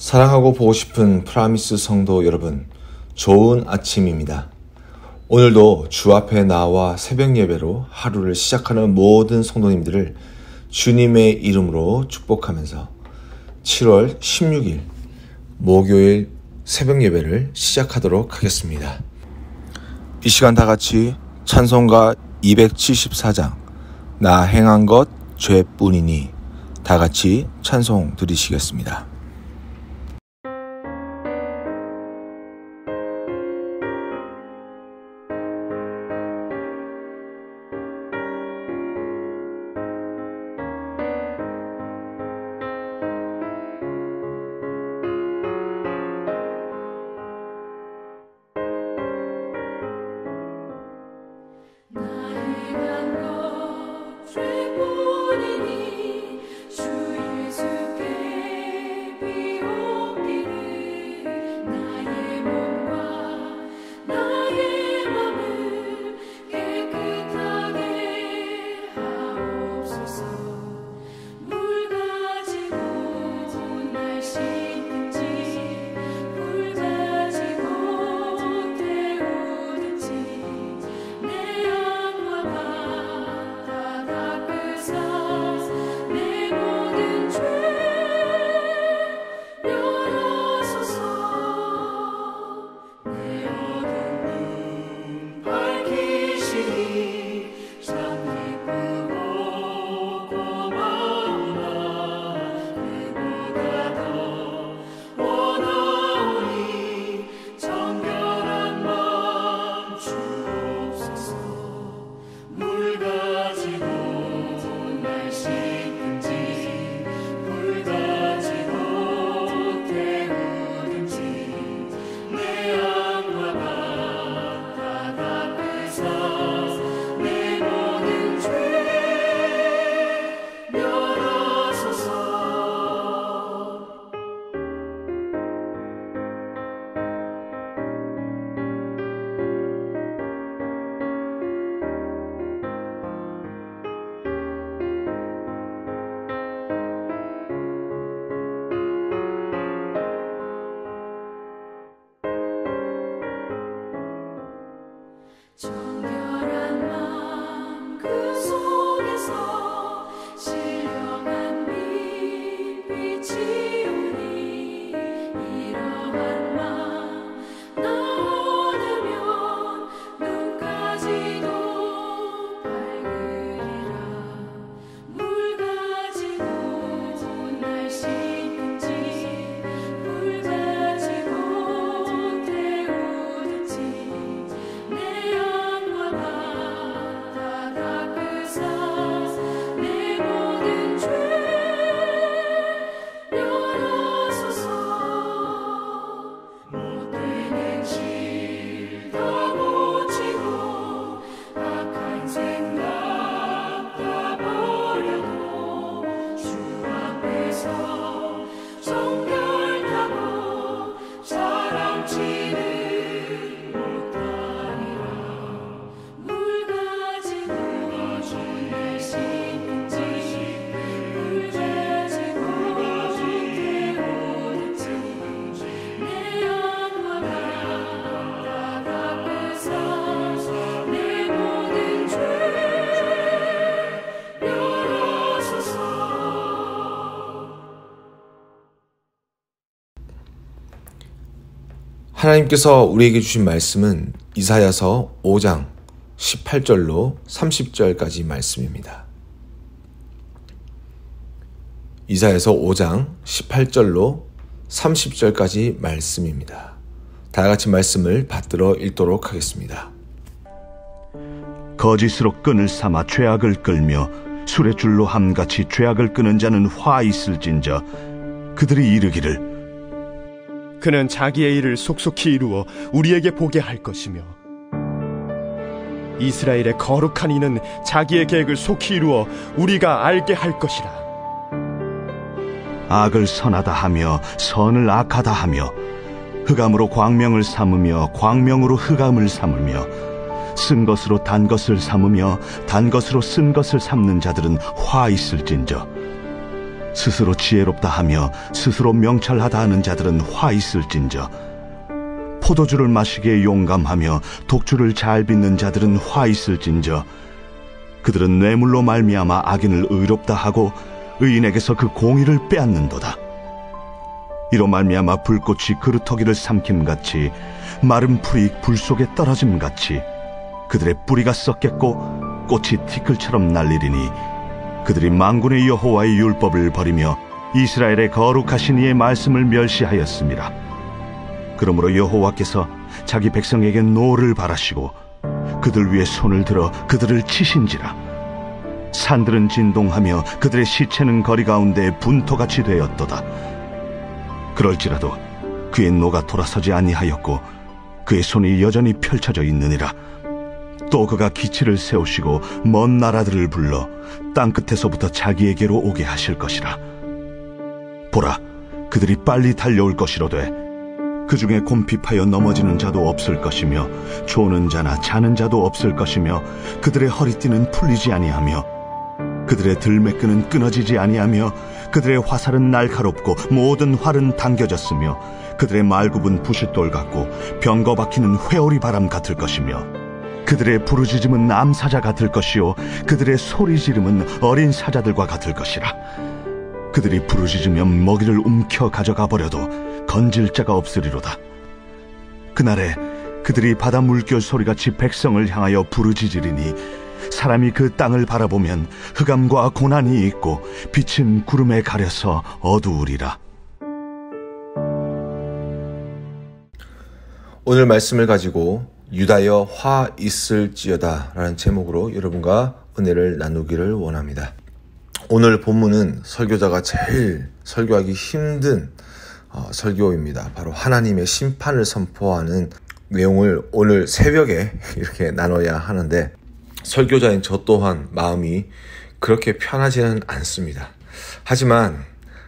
사랑하고 보고 싶은 프라미스 성도 여러분, 좋은 아침입니다. 오늘도 주 앞에 나와 새벽 예배로 하루를 시작하는 모든 성도님들을 주님의 이름으로 축복하면서 7월 16일 목요일 새벽 예배를 시작하도록 하겠습니다. 이 시간 다 같이 찬송가 274장 나 행한 것 죄뿐이니 다 같이 찬송 드리시겠습니다. 정결한 마음 그 속에서 신령한 빛이 오니 이러한 마음 나 얻으면 눈까지도 밝으리라. 물 가지고 날 씻든지 불 가지고 태우든지 내 영과 다 닦으사 내 모든 죄 열어소서. 못된 행실 다 고치고 악한 생각 다 버려도 주 앞에서 정결하고 사랑치는 못하리라. 물 가지고 날 씻든지 불 가지고 태우든지 내 영과 다 닦으사 내 모든 죄 열어소서. 하나님께서 우리에게 주신 말씀은 이사야서 5장 18절로 30절까지 말씀입니다. 이사야서 5장 18절로 30절까지 말씀입니다. 다 같이 말씀을 받들어 읽도록 하겠습니다. 거짓으로 끈을 삼아 죄악을 끌며 술의 줄로 함같이 죄악을 끄는 자는 화 있을진저. 그들이 이르기를 그는 자기의 일을 속속히 이루어 우리에게 보게 할 것이며 이스라엘의 거룩한 이는 자기의 계획을 속히 이루어 우리가 알게 할 것이라. 악을 선하다 하며 선을 악하다 하며 흑암으로 광명을 삼으며 광명으로 흑암을 삼으며 쓴 것으로 단 것을 삼으며 단 것으로 쓴 것을 삼는 자들은 화 있을진저. 스스로 지혜롭다 하며 스스로 명철하다 하는 자들은 화 있을진저, 포도주를 마시기에 용감하며 독주를 잘 빚는 자들은 화 있을진저, 그들은 뇌물로 말미암아 악인을 의롭다 하고 의인에게서 그 공의를 빼앗는도다. 이로 말미암아 불꽃이 그루터기를 삼킴같이 마른 풀이 불 속에 떨어짐같이 그들의 뿌리가 썩겠고 꽃이 티끌처럼 날리리니, 그들이 만군의 여호와의 율법을 버리며 이스라엘의 거룩하신 이의 말씀을 멸시하였습니다. 그러므로 여호와께서 자기 백성에게 노를 바라시고 그들 위에 손을 들어 그들을 치신지라. 산들은 진동하며 그들의 시체는 거리 가운데 분토같이 되었도다. 그럴지라도 그의 노가 돌아서지 아니하였고 그의 손이 여전히 펼쳐져 있느니라. 또 그가 기치를 세우시고 먼 나라들을 불러 땅끝에서부터 자기에게로 오게 하실 것이라. 보라, 그들이 빨리 달려올 것이로되 그 중에 곰핍하여 넘어지는 자도 없을 것이며 조는 자나 자는 자도 없을 것이며 그들의 허리띠는 풀리지 아니하며 그들의 들매끈은 끊어지지 아니하며 그들의 화살은 날카롭고 모든 활은 당겨졌으며 그들의 말굽은 부싯돌 같고 병거 박히는 회오리 바람 같을 것이며 그들의 부르짖음은 암사자 같을 것이요 그들의 소리 지름은 어린 사자들과 같을 것이라. 그들이 부르짖으면 먹이를 움켜 가져가 버려도 건질 자가 없으리로다. 그날에 그들이 바다 물결 소리같이 백성을 향하여 부르짖으리니, 사람이 그 땅을 바라보면 흑암과 고난이 있고 빛은 구름에 가려서 어두우리라. 오늘 말씀을 가지고 유다여 화 있을지어다 라는 제목으로 여러분과 은혜를 나누기를 원합니다. 오늘 본문은 설교자가 제일 설교하기 힘든 설교입니다. 바로 하나님의 심판을 선포하는 내용을 오늘 새벽에 이렇게 나눠야 하는데, 설교자인 저 또한 마음이 그렇게 편하지는 않습니다. 하지만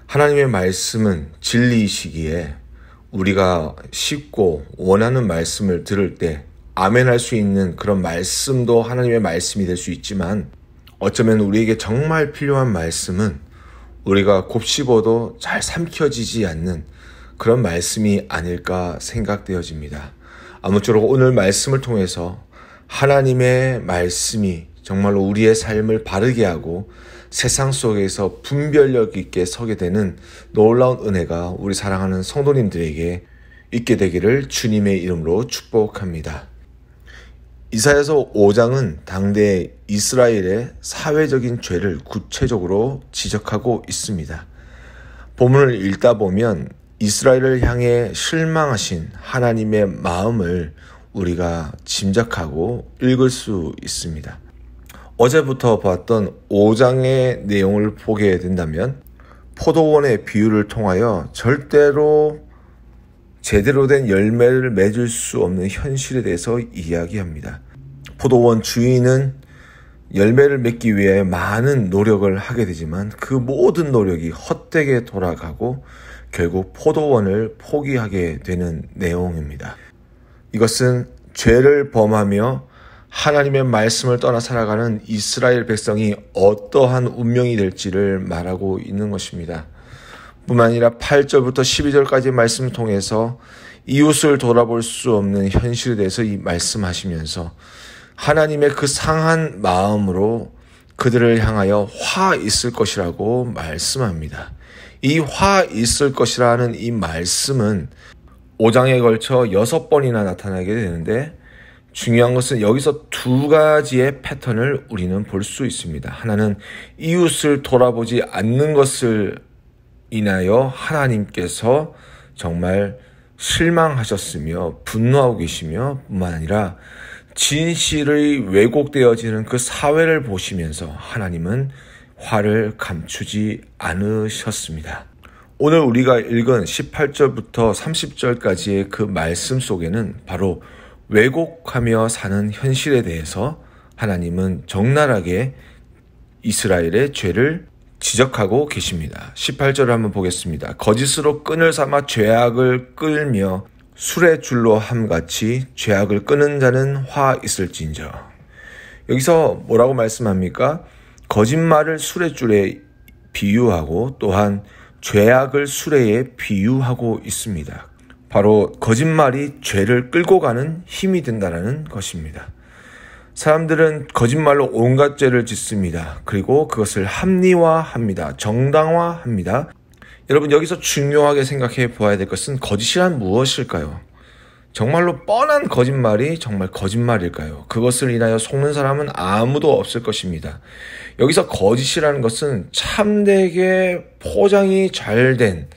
하나님의 말씀은 진리이시기에 우리가 쉽고 원하는 말씀을 들을 때 아멘할 수 있는 그런 말씀도 하나님의 말씀이 될 수 있지만, 어쩌면 우리에게 정말 필요한 말씀은 우리가 곱씹어도 잘 삼켜지지 않는 그런 말씀이 아닐까 생각되어집니다. 아무쪼록 오늘 말씀을 통해서 하나님의 말씀이 정말로 우리의 삶을 바르게 하고 세상 속에서 분별력 있게 서게 되는 놀라운 은혜가 우리 사랑하는 성도님들에게 있게 되기를 주님의 이름으로 축복합니다. 이사야서 5장은 당대 이스라엘의 사회적인 죄를 구체적으로 지적하고 있습니다. 본문을 읽다 보면 이스라엘을 향해 실망하신 하나님의 마음을 우리가 짐작하고 읽을 수 있습니다. 어제부터 봤던 5장의 내용을 보게 된다면 포도원의 비유를 통하여 절대로 제대로 된 열매를 맺을 수 없는 현실에 대해서 이야기합니다. 포도원 주인은 열매를 맺기 위해 많은 노력을 하게 되지만 그 모든 노력이 헛되게 돌아가고 결국 포도원을 포기하게 되는 내용입니다. 이것은 죄를 범하며 하나님의 말씀을 떠나 살아가는 이스라엘 백성이 어떠한 운명이 될지를 말하고 있는 것입니다. 뿐만 아니라 8절부터 12절까지 말씀을 통해서 이웃을 돌아볼 수 없는 현실에 대해서 말씀하시면서 하나님의 그 상한 마음으로 그들을 향하여 화 있을 것이라고 말씀합니다. 이 화 있을 것이라는 이 말씀은 5장에 걸쳐 6번이나 나타나게 되는데, 중요한 것은 여기서 두 가지의 패턴을 우리는 볼 수 있습니다. 하나는 이웃을 돌아보지 않는 것을 인하여 하나님께서 정말 실망하셨으며 분노하고 계시며, 뿐만 아니라 진실이 왜곡되어지는 그 사회를 보시면서 하나님은 화를 감추지 않으셨습니다. 오늘 우리가 읽은 18절부터 30절까지의 그 말씀 속에는 바로 왜곡하며 사는 현실에 대해서 하나님은 적나라하게 이스라엘의 죄를 지적하고 계십니다. 18절을 한번 보겠습니다. 거짓으로 끈을 삼아 죄악을 끌며 술의 줄로 함같이 죄악을 끄는 자는 화 있을진저. 여기서 뭐라고 말씀합니까? 거짓말을 술의 줄에 비유하고 또한 죄악을 수레에 비유하고 있습니다. 바로 거짓말이 죄를 끌고 가는 힘이 된다는 것입니다. 사람들은 거짓말로 온갖 죄를 짓습니다. 그리고 그것을 합리화합니다. 정당화합니다. 여러분, 여기서 중요하게 생각해 보아야 될 것은 거짓이란 무엇일까요? 정말로 뻔한 거짓말이 정말 거짓말일까요? 그것을 인하여 속는 사람은 아무도 없을 것입니다. 여기서 거짓이라는 것은 참되게 포장이 잘 된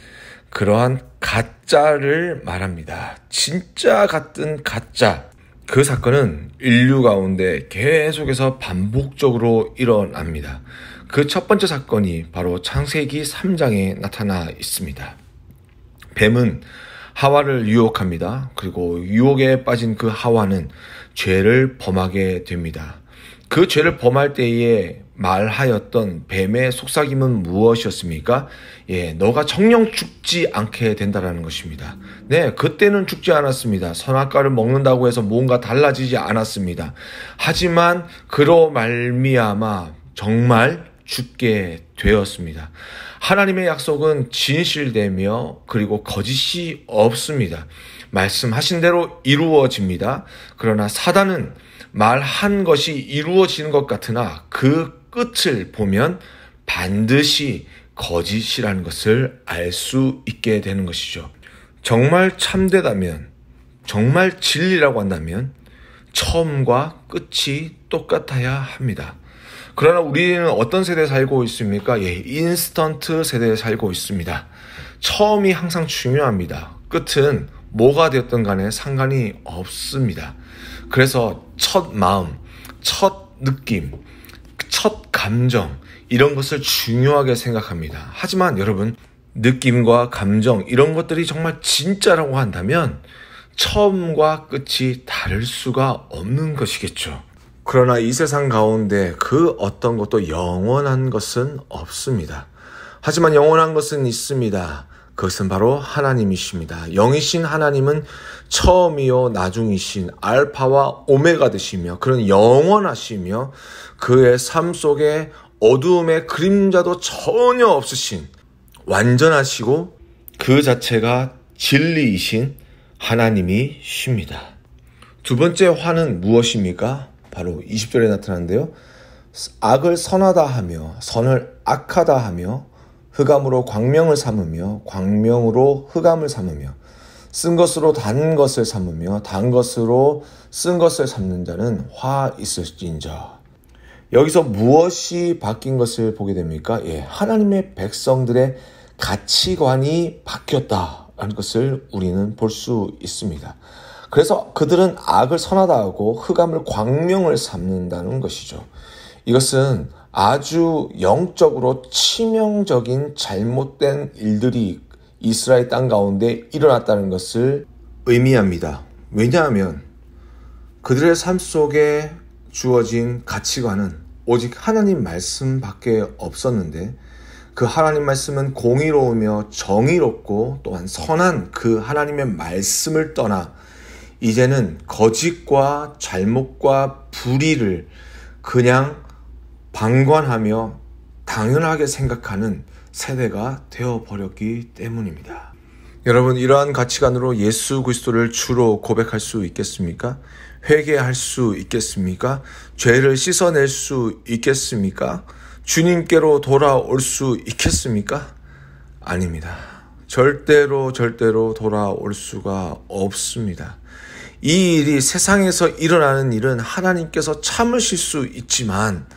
그러한 가짜를 말합니다. 진짜 같은 가짜. 그 사건은 인류 가운데 계속해서 반복적으로 일어납니다. 그 첫 번째 사건이 바로 창세기 3장에 나타나 있습니다. 뱀은 하와를 유혹합니다. 그리고 유혹에 빠진 그 하와는 죄를 범하게 됩니다. 그 죄를 범할 때에 말하였던 뱀의 속삭임은 무엇이었습니까? 너가 정녕 죽지 않게 된다라는 것입니다. 네, 그때는 죽지 않았습니다. 선악과를 먹는다고 해서 뭔가 달라지지 않았습니다. 하지만 그로 말미암아 정말 죽게 되었습니다. 하나님의 약속은 진실되며 그리고 거짓이 없습니다. 말씀하신 대로 이루어집니다. 그러나 사단은 말한 것이 이루어지는 것 같으나 그 끝을 보면 반드시 거짓이라는 것을 알 수 있게 되는 것이죠. 정말 참되다면, 정말 진리라고 한다면 처음과 끝이 똑같아야 합니다. 그러나 우리는 어떤 세대에 살고 있습니까? 인스턴트 세대에 살고 있습니다. 처음이 항상 중요합니다. 끝은 뭐가 되었든 간에 상관이 없습니다. 그래서 첫 마음, 첫 느낌, 첫 감정 이런 것을 중요하게 생각합니다. 하지만 여러분, 느낌과 감정 이런 것들이 정말 진짜라고 한다면 처음과 끝이 다를 수가 없는 것이겠죠. 그러나 이 세상 가운데 그 어떤 것도 영원한 것은 없습니다. 하지만 영원한 것은 있습니다. 그것은 바로 하나님이십니다. 영이신 하나님은 처음이요 나중이신 알파와 오메가 되시며 그런 영원하시며 그의 삶 속에 어두움의 그림자도 전혀 없으신 완전하시고 그 자체가 진리이신 하나님이십니다. 두 번째 화는 무엇입니까? 바로 20절에 나타나는데요. 악을 선하다 하며 선을 악하다 하며 흑암으로 광명을 삼으며 광명으로 흑암을 삼으며 쓴 것으로 단 것을 삼으며 단 것으로 쓴 것을 삼는 자는 화 있을진저. 여기서 무엇이 바뀐 것을 보게 됩니까? 하나님의 백성들의 가치관이 바뀌었다라는 것을 우리는 볼 수 있습니다. 그래서 그들은 악을 선하다 하고 흑암을 광명을 삼는다는 것이죠. 이것은 아주 영적으로 치명적인 잘못된 일들이 이스라엘 땅 가운데 일어났다는 것을 의미합니다. 왜냐하면 그들의 삶 속에 주어진 가치관은 오직 하나님 말씀밖에 없었는데 그 하나님 말씀은 공의로우며 정의롭고 또한 선한 그 하나님의 말씀을 떠나 이제는 거짓과 잘못과 불의를 그냥 방관하며 당연하게 생각하는 세대가 되어버렸기 때문입니다. 여러분, 이러한 가치관으로 예수 그리스도를 주로 고백할 수 있겠습니까? 회개할 수 있겠습니까? 죄를 씻어낼 수 있겠습니까? 주님께로 돌아올 수 있겠습니까? 아닙니다. 절대로 돌아올 수가 없습니다. 이 일이 세상에서 일어나는 일은 하나님께서 참으실 수 있지만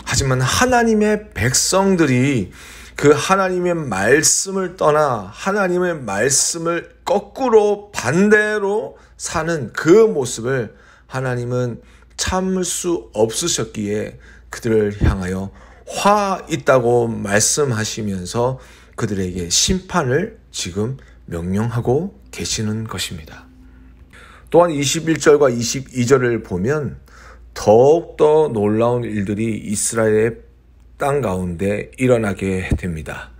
하지만 하나님의 백성들이 그 하나님의 말씀을 떠나 하나님의 말씀을 거꾸로 반대로 사는 그 모습을 하나님은 참을 수 없으셨기에 그들을 향하여 화 있다고 말씀하시면서 그들에게 심판을 지금 명령하고 계시는 것입니다. 또한 21절과 22절을 보면 더욱더 놀라운 일들이 이스라엘의 땅 가운데 일어나게 됩니다.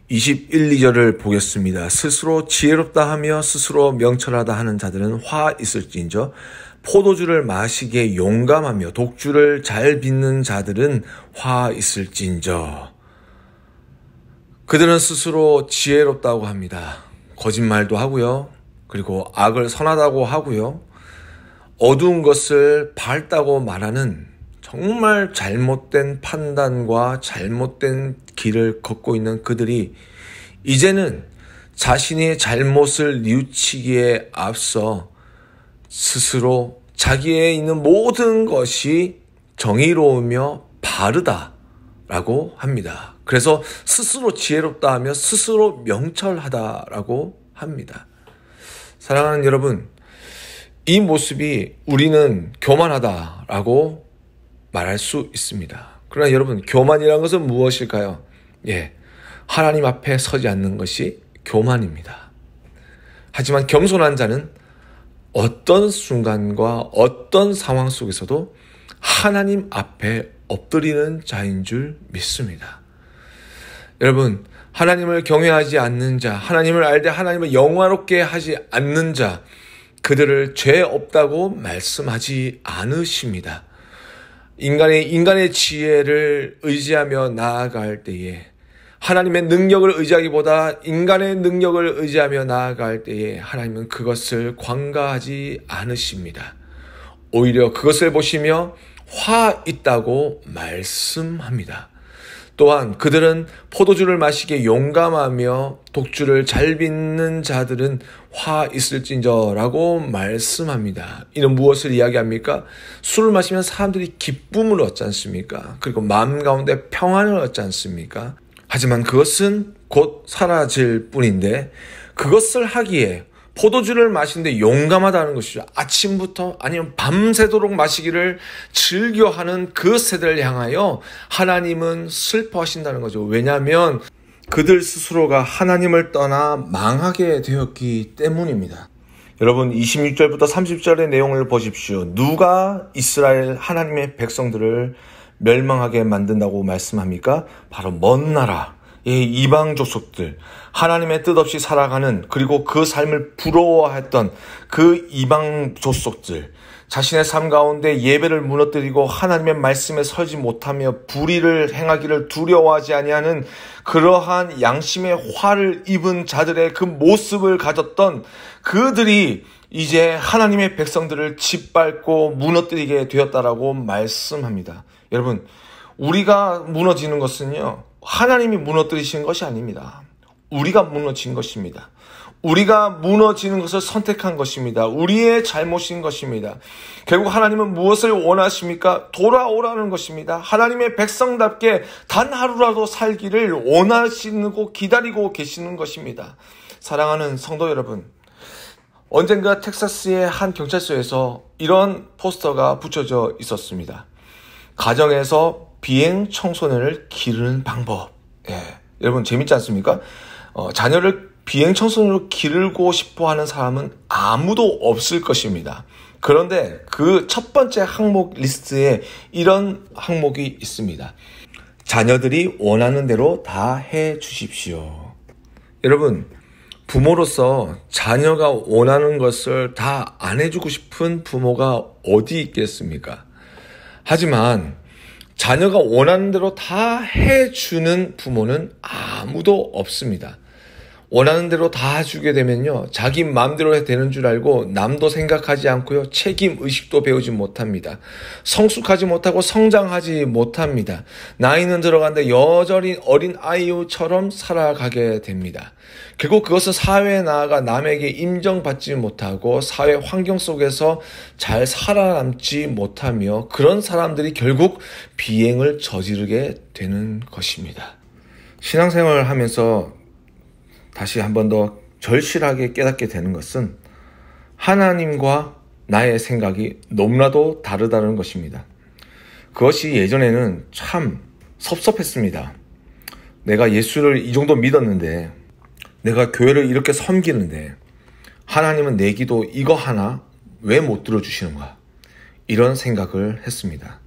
21, 2절을 보겠습니다. 스스로 지혜롭다 하며 스스로 명철하다 하는 자들은 화 있을진저 포도주를 마시기에 용감하며 독주를 잘 빚는 자들은 화 있을진저. 그들은 스스로 지혜롭다고 합니다. 거짓말도 하고요. 그리고 악을 선하다고 하고요. 어두운 것을 밝다고 말하는 정말 잘못된 판단과 잘못된 길을 걷고 있는 그들이 이제는 자신의 잘못을 뉘우치기에 앞서 스스로 자기에 있는 모든 것이 정의로우며 바르다라고 합니다. 그래서 스스로 지혜롭다 하며 스스로 명철하다라고 합니다. 사랑하는 여러분, 이 모습이 우리는 교만하다라고 말할 수 있습니다. 그러나 여러분, 교만이라는 것은 무엇일까요? 하나님 앞에 서지 않는 것이 교만입니다. 하지만 겸손한 자는 어떤 순간과 어떤 상황 속에서도 하나님 앞에 엎드리는 자인 줄 믿습니다. 여러분, 하나님을 경외하지 않는 자, 하나님을 알되 하나님을 영화롭게 하지 않는 자, 그들을 죄 없다고 말씀하지 않으십니다. 인간의 지혜를 의지하며 나아갈 때에, 하나님의 능력을 의지하기보다 인간의 능력을 의지하며 나아갈 때에 하나님은 그것을 관가하지 않으십니다. 오히려 그것을 보시며 화 있다고 말씀합니다. 또한 그들은 포도주를 마시기에 용감하며 독주를 잘 빚는 자들은 화 있을진저라고 말씀합니다. 이는 무엇을 이야기합니까? 술을 마시면 사람들이 기쁨을 얻지 않습니까? 그리고 마음 가운데 평안을 얻지 않습니까? 하지만 그것은 곧 사라질 뿐인데 그것을 하기에 포도주를 마시는데 용감하다는 것이죠. 아침부터 아니면 밤새도록 마시기를 즐겨하는 그 세대를 향하여 하나님은 슬퍼하신다는 거죠. 왜냐하면 그들 스스로가 하나님을 떠나 망하게 되었기 때문입니다. 여러분, 26절부터 30절의 내용을 보십시오. 누가 이스라엘 하나님의 백성들을 멸망하게 만든다고 말씀합니까? 바로 먼 나라, 이방 족속들, 하나님의 뜻 없이 살아가는, 그리고 그 삶을 부러워했던 그 이방 족속들, 자신의 삶 가운데 예배를 무너뜨리고 하나님의 말씀에 서지 못하며 불의를 행하기를 두려워하지 아니하는 그러한 양심의 화를 입은 자들의 그 모습을 가졌던 그들이 이제 하나님의 백성들을 짓밟고 무너뜨리게 되었다라고 말씀합니다. 여러분, 우리가 무너지는 것은요, 하나님이 무너뜨리시는 것이 아닙니다. 우리가 무너진 것입니다. 우리가 무너지는 것을 선택한 것입니다. 우리의 잘못인 것입니다. 결국 하나님은 무엇을 원하십니까? 돌아오라는 것입니다. 하나님의 백성답게 단 하루라도 살기를 원하시고 기다리고 계시는 것입니다. 사랑하는 성도 여러분, 언젠가 텍사스의 한 경찰서에서 이런 포스터가 붙여져 있었습니다. 가정에서 비행 청소년을 기르는 방법. 여러분, 재밌지 않습니까? 자녀를 비행 청소년으로 기르고 싶어 하는 사람은 아무도 없을 것입니다. 그런데 그 첫 번째 항목 리스트에 이런 항목이 있습니다. 자녀들이 원하는 대로 다 해 주십시오. 여러분, 부모로서 자녀가 원하는 것을 다 안 해주고 싶은 부모가 어디 있겠습니까? 하지만 자녀가 원하는 대로 다 해주는 부모는 아무도 없습니다. 원하는 대로 다 해주게 되면요, 자기 마음대로 되는 줄 알고 남도 생각하지 않고요, 책임의식도 배우지 못합니다. 성숙하지 못하고 성장하지 못합니다. 나이는 들어가는데 여전히 어린 아이처럼 살아가게 됩니다. 결국 그것은 사회에 나아가 남에게 인정받지 못하고 사회 환경 속에서 잘 살아남지 못하며 그런 사람들이 결국 비행을 저지르게 되는 것입니다. 신앙생활을 하면서 다시 한 번 더 절실하게 깨닫게 되는 것은 하나님과 나의 생각이 너무나도 다르다는 것입니다. 그것이 예전에는 참 섭섭했습니다. 내가 예수를 이 정도 믿었는데, 내가 교회를 이렇게 섬기는데 하나님은 내 기도 이거 하나 왜 못 들어주시는가, 이런 생각을 했습니다.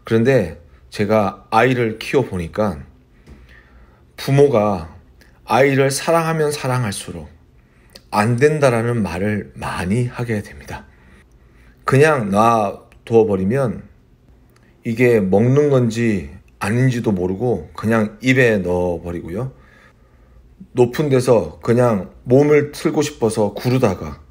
그런데 제가 아이를 키워보니까 부모가 아이를 사랑하면 사랑할수록 안 된다라는 말을 많이 하게 됩니다. 그냥 놔두어버리면 이게 먹는 건지 아닌지도 모르고 그냥 입에 넣어버리고요. 높은 데서 그냥 몸을 틀고 싶어서 구르다가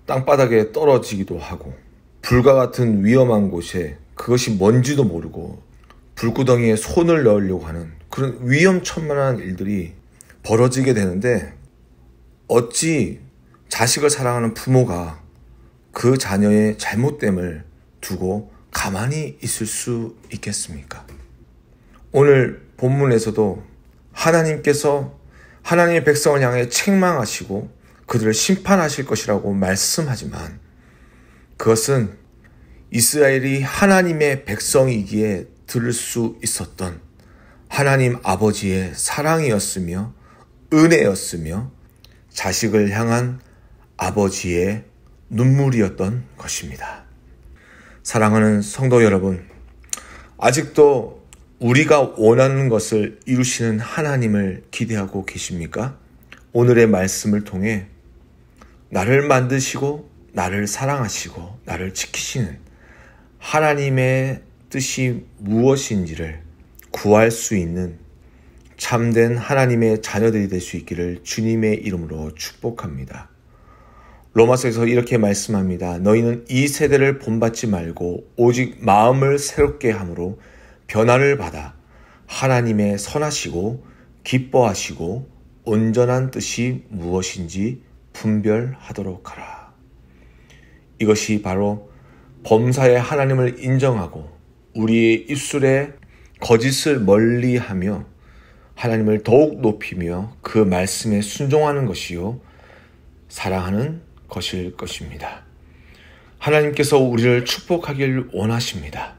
땅바닥에 떨어지기도 하고, 불과 같은 위험한 곳에 그것이 뭔지도 모르고 불구덩이에 손을 넣으려고 하는 그런 위험천만한 일들이 벌어지게 되는데, 어찌 자식을 사랑하는 부모가 그 자녀의 잘못됨을 두고 가만히 있을 수 있겠습니까? 오늘 본문에서도 하나님께서 하나님의 백성을 향해 책망하시고 그들을 심판하실 것이라고 말씀하지만, 그것은 이스라엘이 하나님의 백성이기에 들을 수 있었던 하나님 아버지의 사랑이었으며 은혜였으며 자식을 향한 아버지의 눈물이었던 것입니다. 사랑하는 성도 여러분, 아직도 우리가 원하는 것을 이루시는 하나님을 기대하고 계십니까? 오늘의 말씀을 통해 나를 만드시고 나를 사랑하시고 나를 지키시는 하나님의 뜻이 무엇인지를 구할 수 있는 참된 하나님의 자녀들이 될 수 있기를 주님의 이름으로 축복합니다. 로마서에서 이렇게 말씀합니다. 너희는 이 세대를 본받지 말고 오직 마음을 새롭게 함으로 변화를 받아 하나님의 선하시고 기뻐하시고 온전한 뜻이 무엇인지 분별하도록 하라. 이것이 바로 범사의 하나님을 인정하고 우리의 입술에 거짓을 멀리하며 하나님을 더욱 높이며 그 말씀에 순종하는 것이요 사랑하는 것일 것입니다. 하나님께서 우리를 축복하길 원하십니다.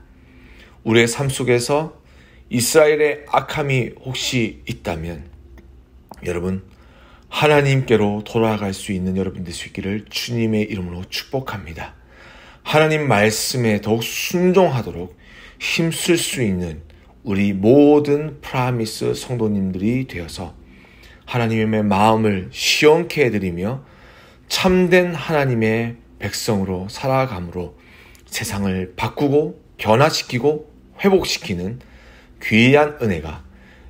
우리의 삶 속에서 이스라엘의 악함이 혹시 있다면 여러분, 하나님께로 돌아갈 수 있는 여러분 될 수 있기를 주님의 이름으로 축복합니다. 하나님 말씀에 더욱 순종하도록 힘쓸 수 있는 우리 모든 프라미스 성도님들이 되어서 하나님의 마음을 시원케 해드리며 참된 하나님의 백성으로 살아감으로 세상을 바꾸고 변화시키고 회복시키는 귀한 은혜가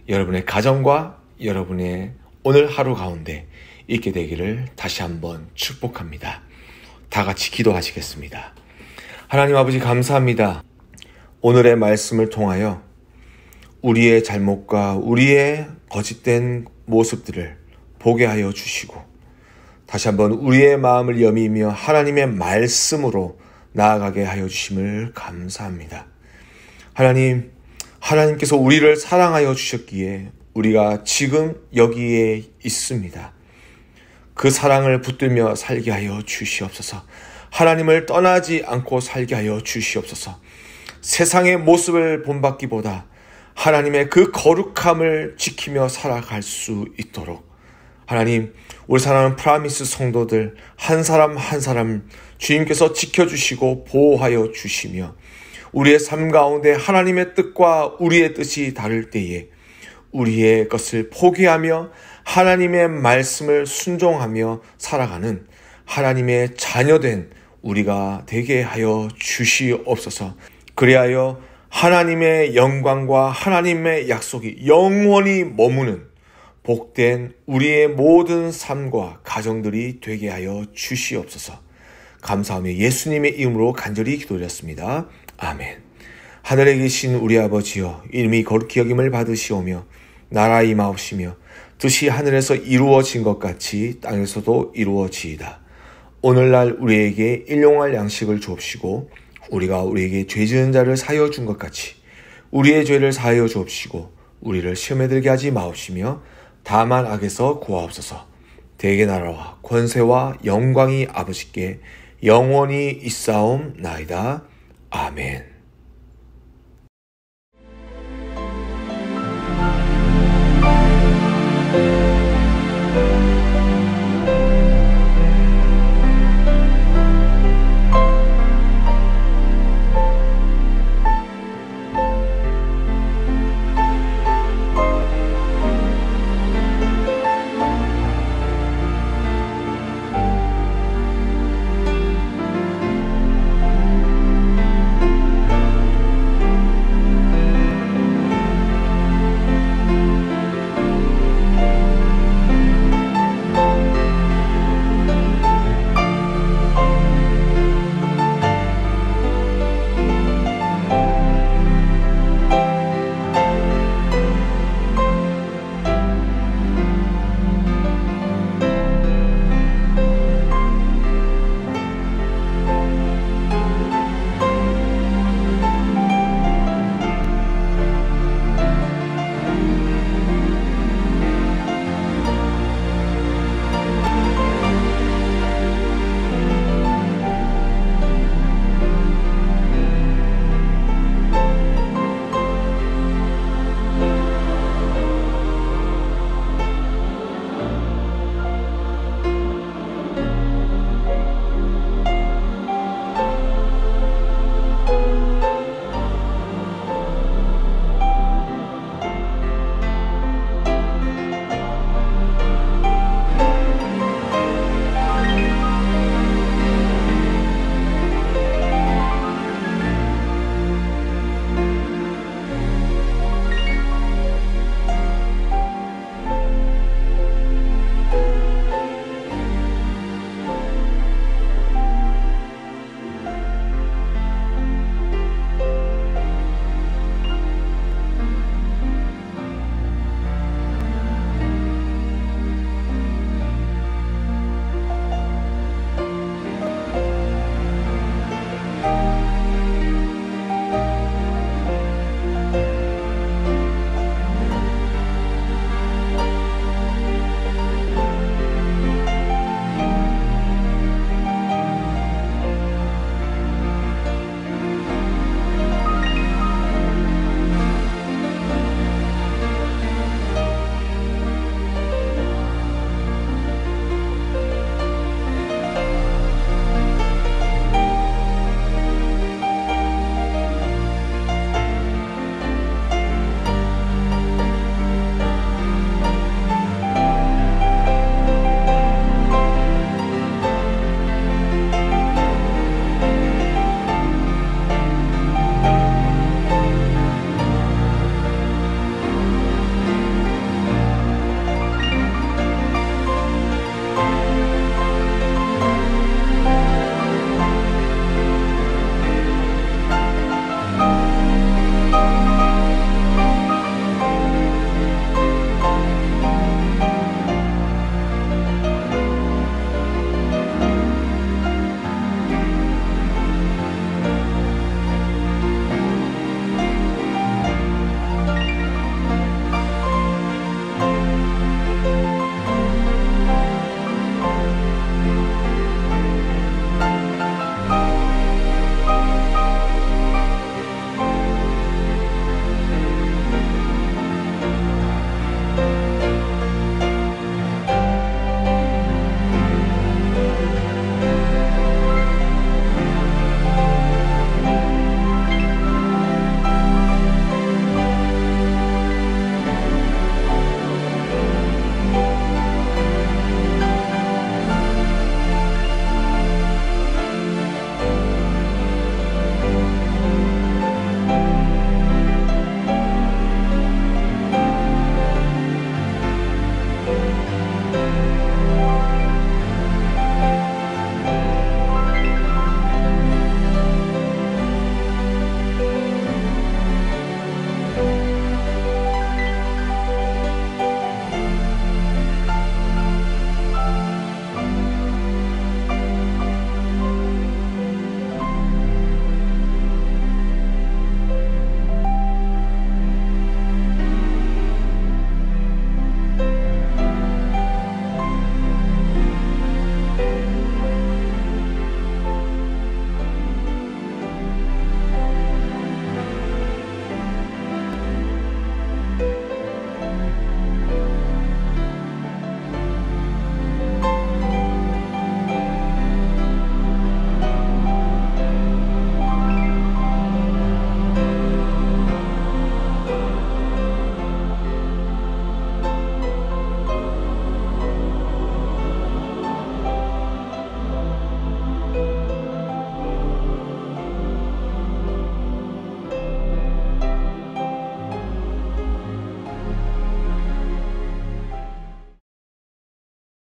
여러분의 가정과 여러분의 오늘 하루 가운데 있게 되기를 다시 한번 축복합니다. 다 같이 기도하시겠습니다. 하나님 아버지 감사합니다. 오늘의 말씀을 통하여 우리의 잘못과 우리의 거짓된 모습들을 보게 하여 주시고 다시 한번 우리의 마음을 여미며 하나님의 말씀으로 나아가게 하여 주심을 감사합니다. 하나님께서 우리를 사랑하여 주셨기에 우리가 지금 여기에 있습니다. 그 사랑을 붙들며 살게 하여 주시옵소서. 하나님을 떠나지 않고 살게 하여 주시옵소서. 세상의 모습을 본받기보다 하나님의 그 거룩함을 지키며 살아갈 수 있도록 하나님, 우리 사랑하는 프라미스 성도들 한 사람 한 사람 주님께서 지켜주시고 보호하여 주시며 우리의 삶 가운데 하나님의 뜻과 우리의 뜻이 다를 때에 우리의 것을 포기하며 하나님의 말씀을 순종하며 살아가는 하나님의 자녀된 우리가 되게 하여 주시옵소서. 그리하여 하나님의 영광과 하나님의 약속이 영원히 머무는 복된 우리의 모든 삶과 가정들이 되게 하여 주시옵소서. 감사하며 예수님의 이름으로 간절히 기도드렸습니다. 아멘. 하늘에 계신 우리 아버지여, 이름이 거룩히 여김을 받으시오며 나라 임하옵시며 뜻이 하늘에서 이루어진 것 같이 땅에서도 이루어지이다. 오늘날 우리에게 일용할 양식을 주옵시고 우리가 우리에게 죄 지은 자를 사하여 준 것 같이 우리의 죄를 사하여 주옵시고 우리를 시험에 들게 하지 마옵시며 다만 악에서 구하옵소서. 대개 나라와 권세와 영광이 아버지께 영원히 있사옵나이다. 아멘.